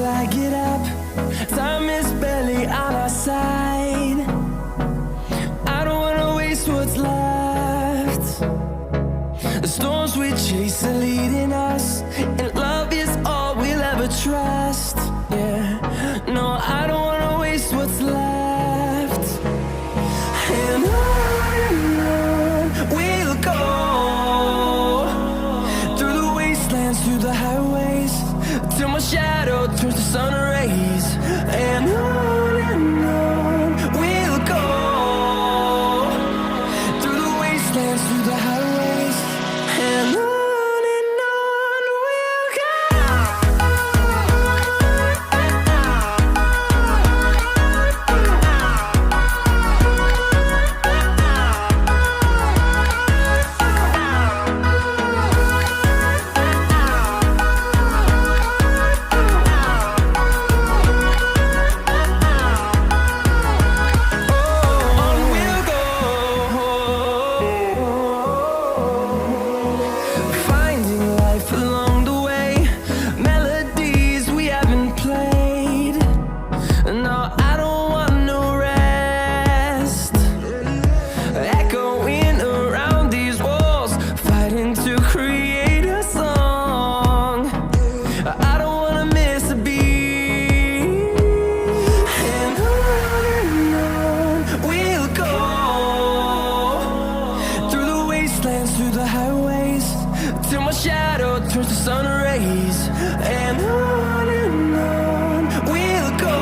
flag it up. Time is barely on our side. I don't wanna waste what's left. The storms we chase are leading us, and love is all we'll ever trust. Yeah, no, I don't wanna waste what's left. And on we'll go, through the wastelands, through the highways, till my shadow turns to sun rays. And on we'll go, through the wastelands, through the highways, and on we'll go. Through the highways, till my shadow turns to sun rays. And on we'll go,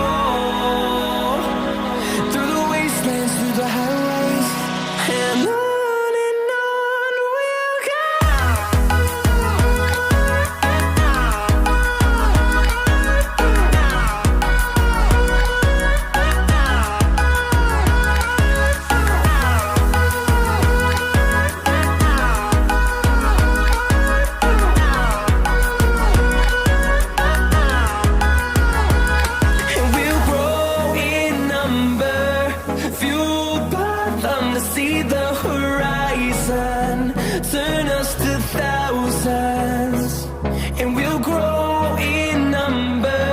through the wastelands, through the highways, and on we'll go. See the horizon, turn us to thousands, and we'll grow in number,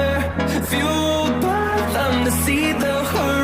fueled by them to see the horizon.